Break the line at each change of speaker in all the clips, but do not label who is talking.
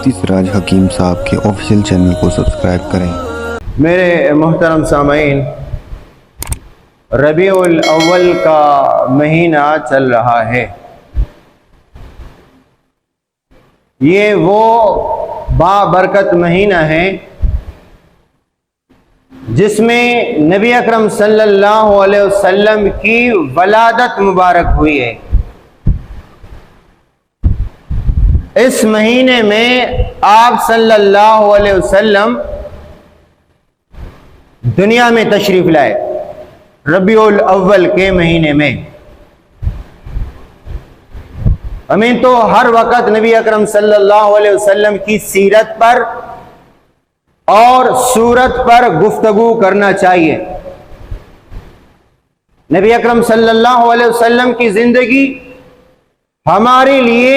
چشتی سراج حکیم صاحب کے آفیشیل چینل کو سبسکرائب کریں۔
میرے محترم سامعین، ربیع الاول کا مہینہ چل رہا ہے۔ یہ وہ بابرکت مہینہ ہے جس میں نبی اکرم صلی اللہ علیہ وسلم کی ولادت مبارک ہوئی ہے۔ اس مہینے میں آپ صلی اللہ علیہ وسلم دنیا میں تشریف لائے، ربیع الاول کے مہینے میں۔ ہمیں تو ہر وقت نبی اکرم صلی اللہ علیہ وسلم کی سیرت پر اور صورت پر گفتگو کرنا چاہیے۔ نبی اکرم صلی اللہ علیہ وسلم کی زندگی ہمارے لیے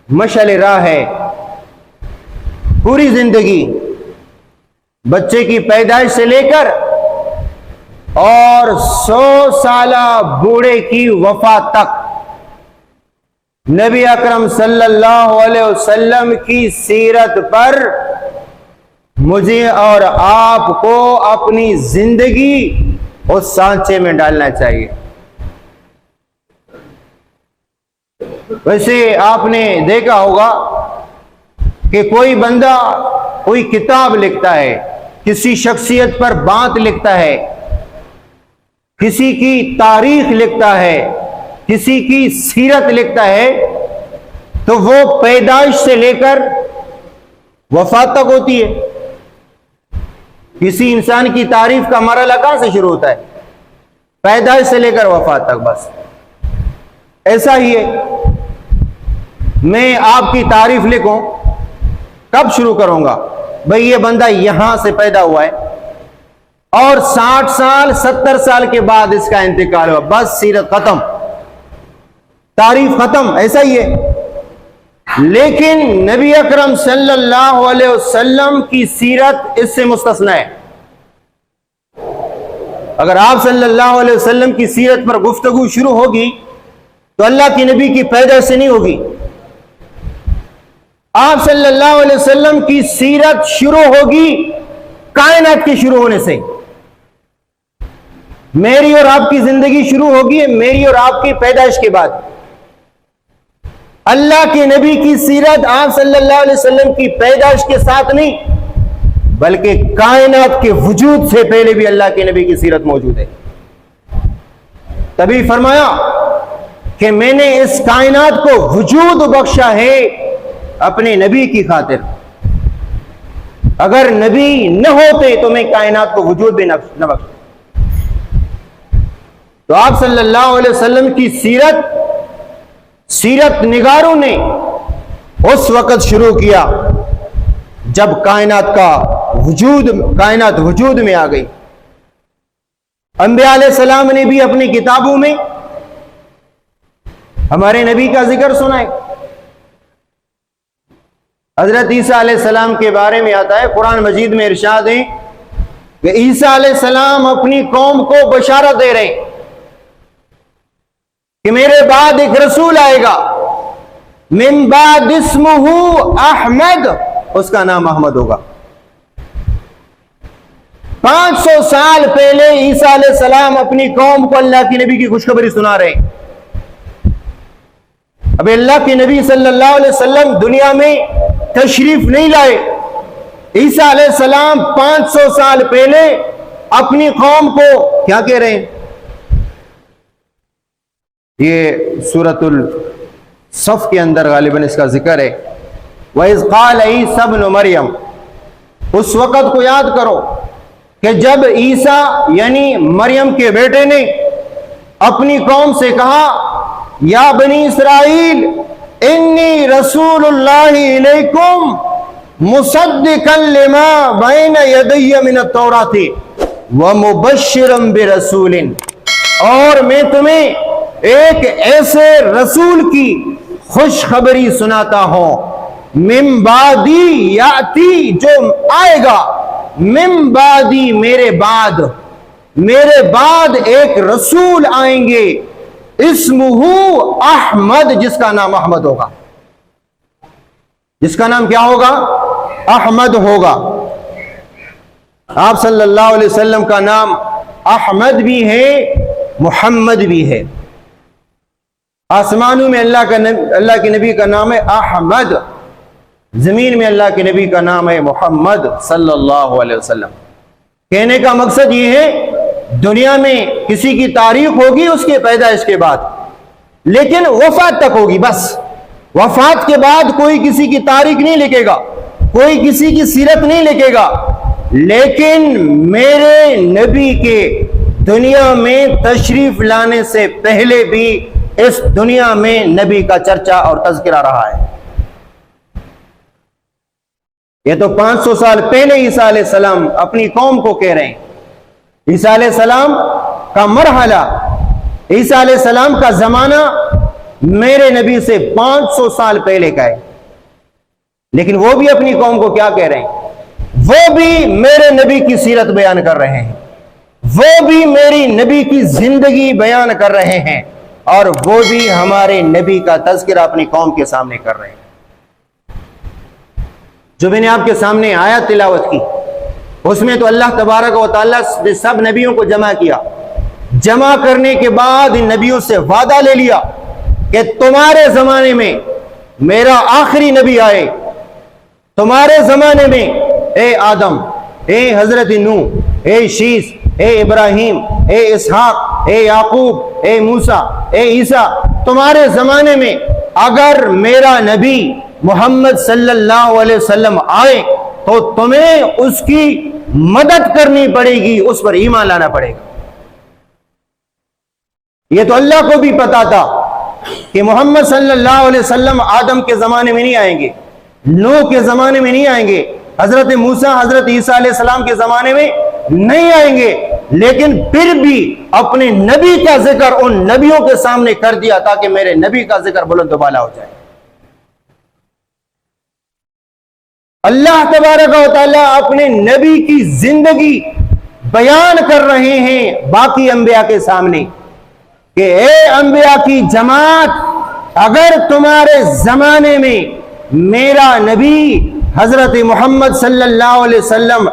مشعل راہ ہے۔ پوری زندگی، بچے کی پیدائش سے لے کر اور 100 سالہ بوڑھے کی وفات تک، نبی اکرم صلی اللہ علیہ وسلم کی سیرت پر مجھے اور آپ کو اپنی زندگی اس سانچے میں ڈالنا چاہیے۔ ویسے آپ نے دیکھا ہوگا کہ کوئی بندہ کوئی کتاب لکھتا ہے، کسی شخصیت پر بات لکھتا ہے، کسی کی تاریخ لکھتا ہے، کسی کی سیرت لکھتا ہے، تو وہ پیدائش سے لے کر وفات تک ہوتی ہے۔ کسی انسان کی تعریف کا مرحلہ کہاں سے شروع ہوتا ہے؟ پیدائش سے لے کر وفات تک، بس ایسا ہی ہے۔ میں آپ کی تعریف لکھوں، کب شروع کروں گا؟ بھئی یہ بندہ یہاں سے پیدا ہوا ہے اور 60 سال 70 سال کے بعد اس کا انتقال ہوا، بس سیرت ختم، تعریف ختم، ایسا ہی ہے۔ لیکن نبی اکرم صلی اللہ علیہ وسلم کی سیرت اس سے مستثنی ہے۔ اگر آپ صلی اللہ علیہ وسلم کی سیرت پر گفتگو شروع ہوگی تو اللہ کے نبی کی پیدائش سے نہیں ہوگی۔ آپ صلی اللہ علیہ وسلم کی سیرت شروع ہوگی کائنات کے شروع ہونے سے۔ میری اور آپ کی زندگی شروع ہوگی میری اور آپ کی پیدائش کے بعد۔ اللہ کے نبی کی سیرت آپ صلی اللہ علیہ وسلم کی پیدائش کے ساتھ نہیں، بلکہ کائنات کے وجود سے پہلے بھی اللہ کے نبی کی سیرت موجود ہے۔ تبھی فرمایا کہ میں نے اس کائنات کو وجود بخشا ہے اپنے نبی کی خاطر۔ اگر نبی نہ ہوتے تو میں کائنات کو وجود بھی نہ بخشتا۔ تو آپ صلی اللہ علیہ وسلم کی سیرت نگاروں نے اس وقت شروع کیا جب کائنات وجود میں آ گئی۔ انبیاء علیہ السلام نے بھی اپنی کتابوں میں ہمارے نبی کا ذکر سنا ہے۔ حضرت عیسیٰ علیہ السلام کے بارے میں آتا ہے، قرآن مجید میں ارشاد ہے کہ عیسیٰ علیہ السلام اپنی قوم کو بشارت دے رہے ہیں کہ میرے بعد ایک رسول آئے گا، من بعد اسمہ احمد، اس کا نام احمد ہوگا۔ 500 سال پہلے عیسیٰ علیہ السلام اپنی قوم کو اللہ کی نبی کی خوشخبری سنا رہے ہیں۔ اب اللہ کے نبی صلی اللہ علیہ وسلم دنیا میں تشریف نہیں لائے۔ عیسیٰ علیہ السلام 500 سال پہلے اپنی قوم کو کیا کہہ رہے ہیں؟ یہ سورۃ الصف کے اندر غالباً اس کا ذکر ہے۔ وَإِذْ قَالَ عِيسَى ابْنُ مَرْيَمَ، اس وقت کو یاد کرو کہ جب عیسیٰ یعنی مریم کے بیٹے نے اپنی قوم سے کہا، یا بنی اسرائیل انی رسول اللہ الیکم مصدقا لما بین یدی من التوراۃ ومبشرا برسول، اور میں تمہیں ایک ایسے رسول کی خوشخبری سناتا ہوں، من بعدی یاتی، جو آئے گا، من بعدی، میرے بعد ایک رسول آئیں گے، اسمہ احمد، جس کا نام احمد ہوگا۔ جس کا نام کیا ہوگا؟ احمد ہوگا۔ آپ صلی اللہ علیہ وسلم کا نام احمد بھی ہے، محمد بھی ہے۔ آسمانوں میں اللہ کے نبی کا نام ہے احمد، زمین میں اللہ کے نبی کا نام ہے محمد صلی اللہ علیہ وسلم۔ کہنے کا مقصد یہ ہے دنیا میں کسی کی تاریخ ہوگی اس کے پیدائش کے بعد، لیکن وفات تک ہوگی بس۔ وفات کے بعد کوئی کسی کی تاریخ نہیں لکھے گا، کوئی کسی کی سیرت نہیں لکھے گا، لیکن میرے نبی کے دنیا میں تشریف لانے سے پہلے بھی اس دنیا میں نبی کا چرچا اور تذکرہ رہا ہے۔ یہ تو 500 سال پہلے عیسیٰ علیہ السلام اپنی قوم کو کہہ رہے ہیں۔ عیسیٰ علیہ السلام کا مرحلہ، عیسیٰ علیہ السلام کا زمانہ میرے نبی سے 500 سال پہلے کا ہے، لیکن وہ بھی اپنی قوم کو کیا کہہ رہے ہیں؟ وہ بھی میرے نبی کی سیرت بیان کر رہے ہیں، وہ بھی میری نبی کی زندگی بیان کر رہے ہیں، اور وہ بھی ہمارے نبی کا تذکرہ اپنی قوم کے سامنے کر رہے ہیں۔ جو میں نے آپ کے سامنے آیت تلاوت کی، اس میں تو اللہ تبارک و تعالیٰ نے سب نبیوں کو جمع کیا، جمع کرنے کے بعد ان نبیوں سے وعدہ لے لیا کہ تمہارے زمانے میں میرا آخری نبی آئے، تمہارے زمانے میں اے آدم، اے حضرت نوح، اے شیس، اے ابراہیم، اے اسحاق، اے یعقوب، اے موسیٰ، اے عیسیٰ، تمہارے زمانے میں اگر میرا نبی محمد صلی اللہ علیہ وسلم آئے تو تمہیں اس کی مدد کرنی پڑے گی، اس پر ایمان لانا پڑے گا۔ یہ تو اللہ کو بھی پتا تھا کہ محمد صلی اللہ علیہ وسلم آدم کے زمانے میں نہیں آئیں گے، نوح کے زمانے میں نہیں آئیں گے، حضرت موسیٰ حضرت عیسیٰ علیہ السلام کے زمانے میں نہیں آئیں گے، لیکن پھر بھی اپنے نبی کا ذکر ان نبیوں کے سامنے کر دیا تاکہ میرے نبی کا ذکر بلند و بالا ہو جائے۔ اللہ تبارک و تعالیٰ اپنے نبی کی زندگی بیان کر رہے ہیں باقی انبیاء کے سامنے کہ اے انبیاء کی جماعت، اگر تمہارے زمانے میں میرا نبی حضرت محمد صلی اللہ علیہ وسلم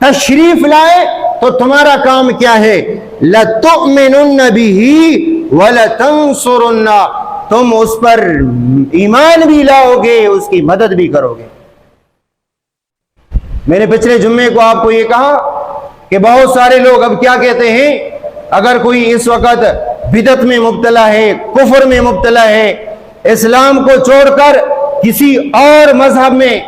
تشریف لائے تو تمہارا کام کیا ہے؟ لَتُؤْمِنُنَّ بِهِ وَلَتَنْصُرُنَّ، تم اس پر ایمان بھی لاؤ گے، اس کی مدد بھی کرو گے۔ میں نے پچھلے جمعے کو آپ کو یہ کہا کہ بہت سارے لوگ اب کیا کہتے ہیں، اگر کوئی اس وقت بدعت میں مبتلا ہے، کفر میں مبتلا ہے، اسلام کو چھوڑ کر کسی اور مذہب میں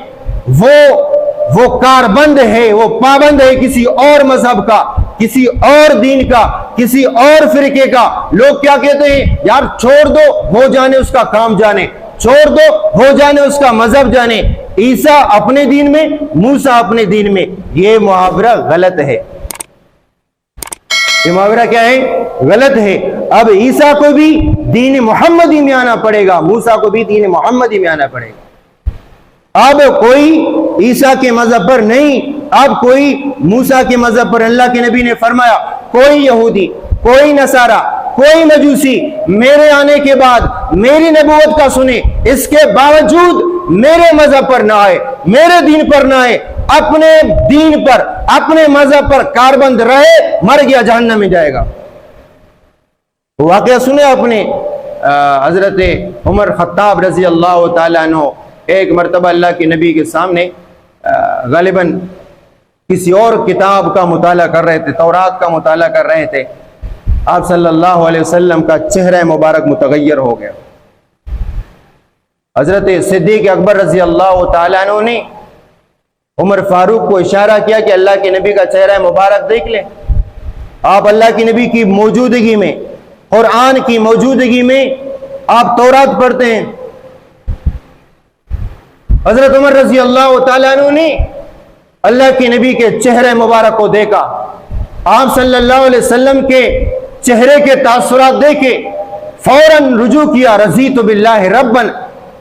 وہ کاربند ہے، وہ پابند ہے کسی اور مذہب کا، کسی اور دین کا، کسی اور فرقے کا، لوگ کیا کہتے ہیں؟ یار چھوڑ دو، وہ جانے اس کا کام جانے، چھوڑ دو، وہ جانے اس کا مذہب جانے، عیسیٰ اپنے دین میں، موسیٰ اپنے دین میں۔ یہ محاورہ غلط ہے، یہ محاورہ کیا ہے؟ غلط ہے۔ اب عیسیٰ کو بھی دین محمدی میں آنا پڑے گا، موسیٰ کو بھی دین محمدی میں آنا پڑے گا۔ اب کوئی عیسیٰ کے مذہب پر نہیں، اب کوئی موسیٰ کے مذہب پر۔ اللہ کے نبی نے فرمایا کوئی یہودی، کوئی نصارہ، کوئی مجوسی میرے آنے کے بعد میری نبوت کا سنے، اس کے باوجود میرے مذہب پر نہ آئے، میرے دین پر نہ آئے، اپنے دین پر، اپنے مذہب پر کاربند رہے، مر گیا جہنم میں جائے گا۔ واقعہ سنے اپنے حضرت عمر خطاب رضی اللہ تعالیٰ عنہ ایک مرتبہ اللہ کے نبی کے سامنے غالباً کسی اور کتاب کا مطالعہ کر رہے تھے، تورات کا مطالعہ کر رہے تھے۔ آپ صلی اللہ علیہ وسلم کا چہرہ مبارک متغیر ہو گیا۔ حضرت صدیق اکبر رضی اللہ تعالیٰ عنہ نے عمر فاروق کو اشارہ کیا کہ اللہ کے نبی کا چہرہ مبارک دیکھ لیں۔ آپ اللہ کے نبی کی موجودگی میں، قرآن کی موجودگی میں آپ تورات پڑھتے ہیں۔ حضرت عمر رضی اللہ تعالیٰ عنہ نے اللہ کے نبی کے چہرے مبارک کو دیکھا، آپ صلی اللہ علیہ وسلم کے چہرے کے تاثرات دیکھے، فوراً رجوع کیا، رضیت باللہ ربا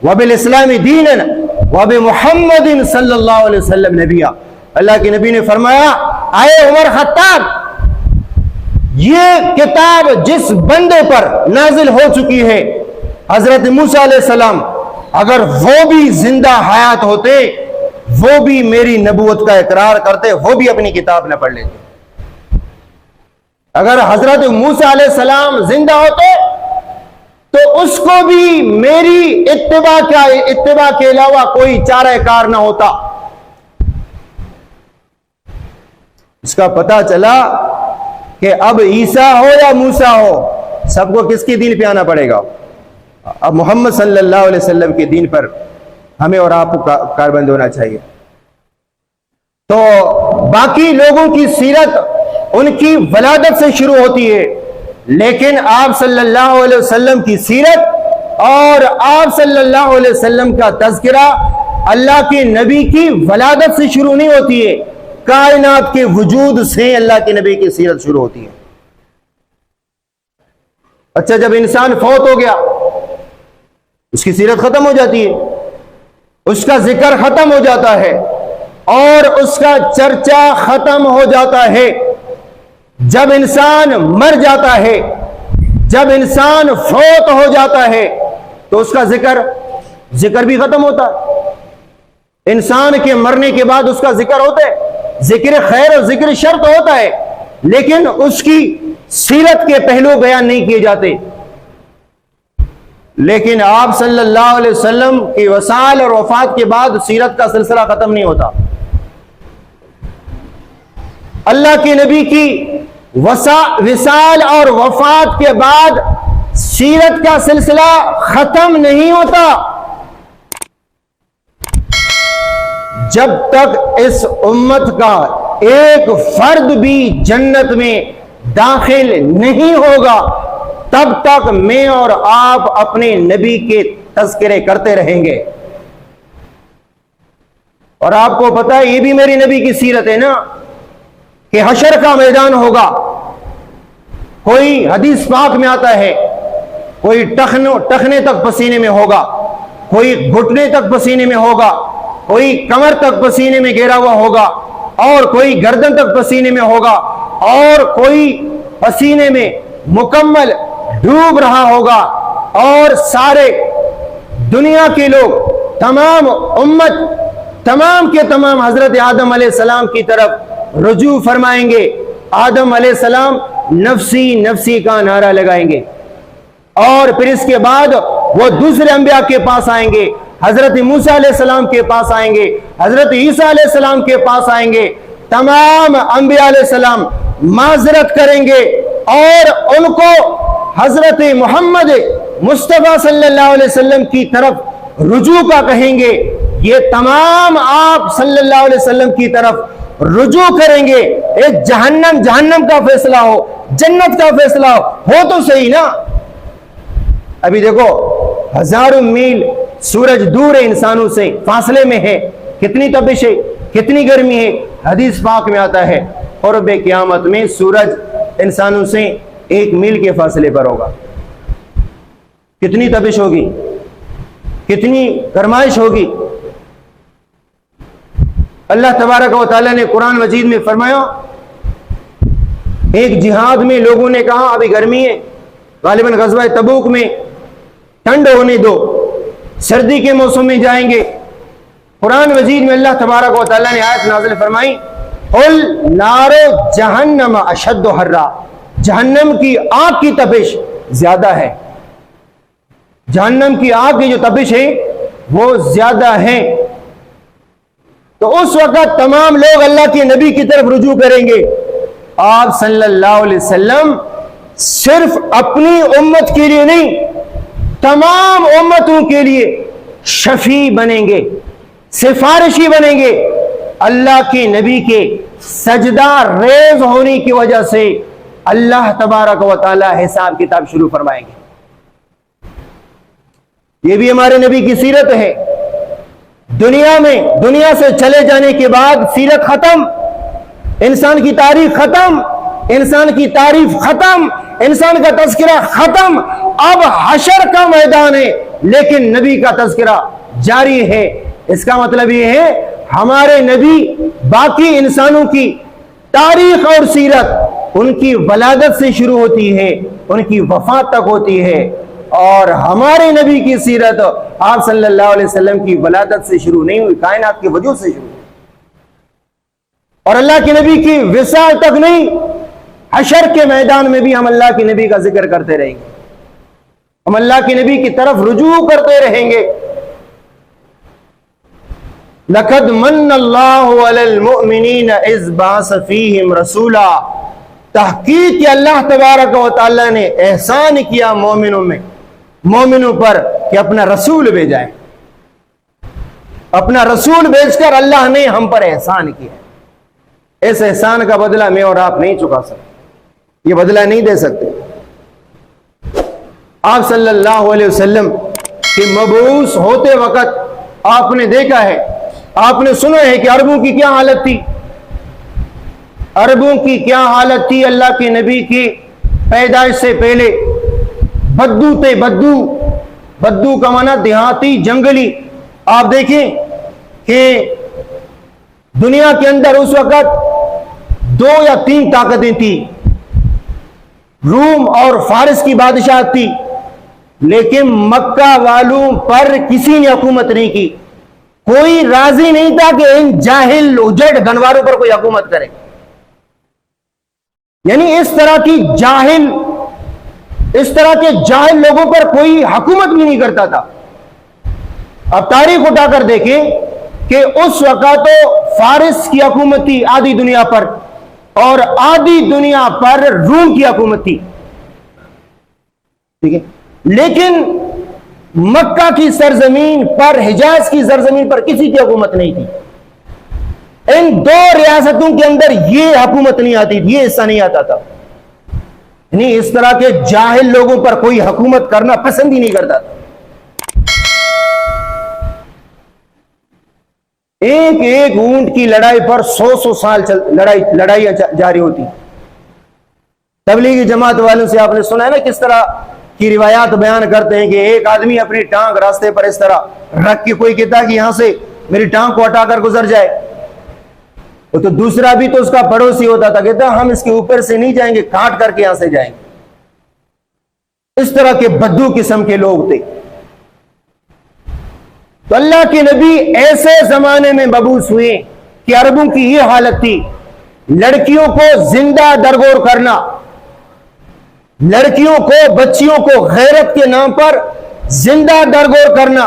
وبالاسلام دینا وبمحمد صلی اللہ علیہ وسلم نبیا۔ اللہ کے نبی نے فرمایا اے عمر خطاب، یہ کتاب جس بندے پر نازل ہو چکی ہے، حضرت موسیٰ علیہ السلام، اگر وہ بھی زندہ حیات ہوتے وہ بھی میری نبوت کا اقرار کرتے، وہ بھی اپنی کتاب نہ پڑھ لیتے۔ اگر حضرت موسیٰ علیہ السلام زندہ ہوتے تو اس کو بھی میری اتباع کے علاوہ کوئی چارہ کار نہ ہوتا۔ اس کا پتہ چلا کہ اب عیسیٰ ہو یا موسیٰ ہو، سب کو کس کے دین پہ آنا پڑے گا؟ اب محمد صلی اللہ علیہ وسلم کے دین پر ہمیں اور آپ کو کاربند ہونا چاہیے۔ تو باقی لوگوں کی سیرت ان کی ولادت سے شروع ہوتی ہے، لیکن آپ صلی اللہ علیہ وسلم کی سیرت اور آپ صلی اللہ علیہ وسلم کا تذکرہ اللہ کے نبی کی ولادت سے شروع نہیں ہوتی ہے، کائنات کے وجود سے اللہ کے نبی کی سیرت شروع ہوتی ہے۔ اچھا، جب انسان فوت ہو گیا اس کی سیرت ختم ہو جاتی ہے، اس کا ذکر ختم ہو جاتا ہے اور اس کا چرچا ختم ہو جاتا ہے۔ جب انسان مر جاتا ہے، جب انسان فوت ہو جاتا ہے تو اس کا ذکر بھی ختم ہوتا ہے۔ انسان کے مرنے کے بعد اس کا ذکر ہوتا ہے، ذکر خیر اور ذکر شر تو ہوتا ہے، لیکن اس کی سیرت کے پہلو بیان نہیں کیے جاتے۔ لیکن آپ صلی اللہ علیہ وسلم کی وصال اور وفات کے بعد سیرت کا سلسلہ ختم نہیں ہوتا۔ اللہ کے نبی کی وصال اور وفات کے بعد سیرت کا سلسلہ ختم نہیں ہوتا جب تک اس امت کا ایک فرد بھی جنت میں داخل نہیں ہوگا، تب تک میں اور آپ اپنے نبی کے تذکرے کرتے رہیں گے۔ اور آپ کو پتا ہے یہ بھی میری نبی کی سیرت ہے نا کہ حشر کا میدان ہوگا، کوئی حدیث پاک میں آتا ہے کوئی ٹخنے تک پسینے میں ہوگا، کوئی گھٹنے تک پسینے میں ہوگا، کوئی کمر تک پسینے میں گھیرا ہوا ہوگا، اور کوئی گردن تک پسینے میں ہوگا، اور کوئی پسینے میں مکمل ڈوب رہا ہوگا، اور سارے دنیا کے لوگ، تمام امت، تمام کے تمام حضرت آدم علیہ السلام کی طرف رجوع فرمائیں گے۔ آدم علیہ السلام نفسی نفسی کا نعرہ لگائیں گے، اور پھر اس کے بعد وہ دوسرے انبیاء کے پاس آئیں گے، حضرت موسیٰ علیہ السلام کے پاس آئیں گے، حضرت عیسیٰ علیہ السلام کے پاس آئیں گے۔ تمام انبیاء علیہ السلام معذرت کریں گے اور ان کو حضرت محمد مصطفیٰ صلی اللہ علیہ وسلم کی طرف رجوع کا کہیں گے۔ یہ تمام آپ صلی اللہ علیہ وسلم کی طرف رجوع کریں گے۔ ایک جہنم کا فیصلہ ہو، جنت کا فیصلہ ہو تو صحیح نا۔ ابھی دیکھو ہزاروں میل سورج دور ہے انسانوں سے، فاصلے میں ہے، کتنی تپش ہے، کتنی گرمی ہے۔ حدیث پاک میں آتا ہے قرب قیامت میں سورج انسانوں سے 1 میل کے فاصلے پر ہوگا۔ کتنی تپش ہوگی، کتنی گرمائش ہوگی۔ اللہ تبارک و تعالیٰ نے قرآن مجید میں فرمایا، ایک جہاد میں لوگوں نے کہا ابھی گرمی ہے، غالباً غزوہ تبوک میں ٹھنڈ ہونے دو، سردی کے موسم میں جائیں گے۔ قرآن مجید میں اللہ تبارک و تعالیٰ نے آیت نازل فرمائی، قل نار جہنم اشد حرا، جہنم کی آگ کی تپش زیادہ ہے، جہنم کی آگ کی جو تپش ہے وہ زیادہ ہے۔ تو اس وقت تمام لوگ اللہ کے نبی کی طرف رجوع کریں گے۔ آپ صلی اللہ علیہ وسلم صرف اپنی امت کے لیے نہیں، تمام امتوں کے لیے شفیع بنیں گے، سفارشی بنیں گے۔ اللہ کے نبی کے سجدہ ریز ہونے کی وجہ سے اللہ تبارک و تعالی حساب کتاب شروع فرمائیں گے۔ یہ بھی ہمارے نبی کی سیرت ہے۔ دنیا سے چلے جانے کے بعد سیرت ختم، انسان کی تاریخ ختم، انسان کی تعریف ختم، انسان کا تذکرہ ختم۔ اب حشر کا میدان ہے لیکن نبی کا تذکرہ جاری ہے۔ اس کا مطلب یہ ہے ہمارے نبی باقی انسانوں کی تاریخ اور سیرت ان کی ولادت سے شروع ہوتی ہے، ان کی وفات تک ہوتی ہے۔ اور ہمارے نبی کی سیرت آپ صلی اللہ علیہ وسلم کی ولادت سے شروع نہیں ہوئی، کائنات کے وجود سے شروع ہوئی، اور اللہ کے نبی کی وصال تک نہیں، حشر کے میدان میں بھی ہم اللہ کے نبی کا ذکر کرتے رہیں گے، ہم اللہ کے نبی کی طرف رجوع کرتے رہیں گے۔ لَقَدْ مَنَّ اللَّهُ عَلَى الْمُؤْمِنِينَ إِذْ بَعَثَ فِيهِمْ رَسُولًا، تحقیق کہ اللہ تبارک و تعالیٰ نے احسان کیا مومنوں پر کہ اپنا رسول بھیجائے، اپنا رسول بھیج کر اللہ نے ہم پر احسان کیا۔ اس احسان کا بدلہ میں اور آپ نہیں چکا سکتے، یہ بدلہ نہیں دے سکتے۔ آپ صلی اللہ علیہ وسلم کے مبعوث ہوتے وقت آپ نے دیکھا ہے، آپ نے سنا ہے کہ عربوں کی کیا حالت تھی، عربوں کی کیا حالت تھی اللہ کے نبی کی پیدائش سے پہلے۔ بدو تھے، بدو کا معنی دیہاتی، جنگلی۔ آپ دیکھیں کہ دنیا کے اندر اس وقت 2 یا 3 طاقتیں تھیں، روم اور فارس کی بادشاہت تھی، لیکن مکہ والوں پر کسی نے حکومت نہیں کی، کوئی راضی نہیں تھا کہ ان جاہل اجڑ گنواروں پر کوئی حکومت کرے، یعنی اس طرح کے جاہل لوگوں پر کوئی حکومت بھی نہیں کرتا تھا۔ اب تاریخ اٹھا کر دیکھیں کہ اس وقت تو فارس کی حکومت تھی آدھی دنیا پر، اور آدھی دنیا پر روم کی حکومت تھی، ٹھیک ہے، لیکن مکہ کی سرزمین پر، حجاز کی سرزمین پر کسی کی حکومت نہیں تھی۔ ان 2 ریاستوں کے اندر یہ حکومت نہیں آتی تھی، یہ حصہ نہیں آتا تھا، یعنی اس طرح کے جاہل لوگوں پر کوئی حکومت کرنا پسند ہی نہیں کرتا تھا۔ ایک اونٹ کی لڑائی پر 100 سال لڑائیاں جاری ہوتی۔ تبلیغی جماعت والوں سے آپ نے سنا ہے نا کس طرح کی روایات بیان کرتے ہیں کہ ایک آدمی اپنی ٹانگ راستے پر اس طرح رکھ کے، کوئی کہتا کہ یہاں سے میری ٹانگ کو ہٹا کر گزر جائے، وہ تو دوسرا بھی تو اس کا پڑوسی ہوتا تھا، کہتا ہم اس کے اوپر سے نہیں جائیں گے، کاٹ کر کے یہاں سے جائیں گے۔ اس طرح کے بدو قسم کے لوگ تھے۔ تو اللہ کے نبی ایسے زمانے میں مبعوث ہوئے کہ عربوں کی یہ حالت تھی، لڑکیوں کو زندہ درگور کرنا، لڑکیوں کو، بچیوں کو غیرت کے نام پر زندہ درگور کرنا،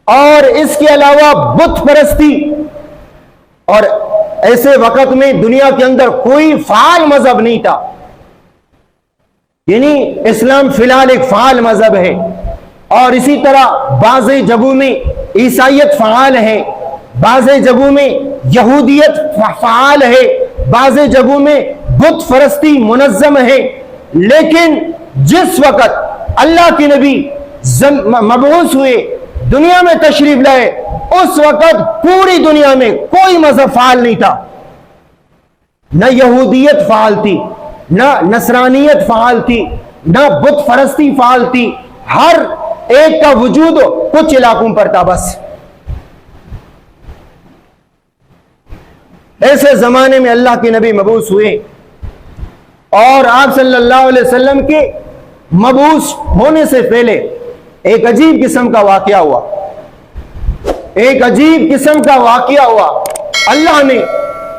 اور اس کے علاوہ بت پرستی۔ اور ایسے وقت میں دنیا کے اندر کوئی فعال مذہب نہیں تھا، یعنی اسلام فی الحال ایک فعال مذہب ہے، اور اسی طرح بعض جگہوں میں عیسائیت فعال ہے، بعض جگہوں میں یہودیت فعال ہے، بعض جگہوں میں بت پرستی منظم ہے۔ لیکن جس وقت اللہ کے نبی مبعوث ہوئے، دنیا میں تشریف لائے، اس وقت پوری دنیا میں کوئی مذہب فعال نہیں تھا، نہ یہودیت فعال تھی، نہ نصرانیت فعال تھی، نہ بت پرستی فعال تھی، ہر ایک کا وجود کچھ علاقوں پر تھا بس۔ ایسے زمانے میں اللہ کے نبی مبعوث ہوئے، اور آپ صلی اللہ علیہ وسلم کے مبعوث ہونے سے پہلے ایک عجیب قسم کا واقعہ ہوا، ایک عجیب قسم کا واقعہ ہوا۔ اللہ نے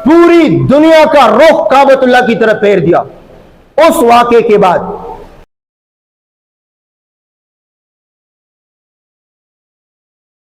پوری دنیا کا رخ کعبۃ اللہ کی طرف پھیر دیا۔ اس واقعے کے بعد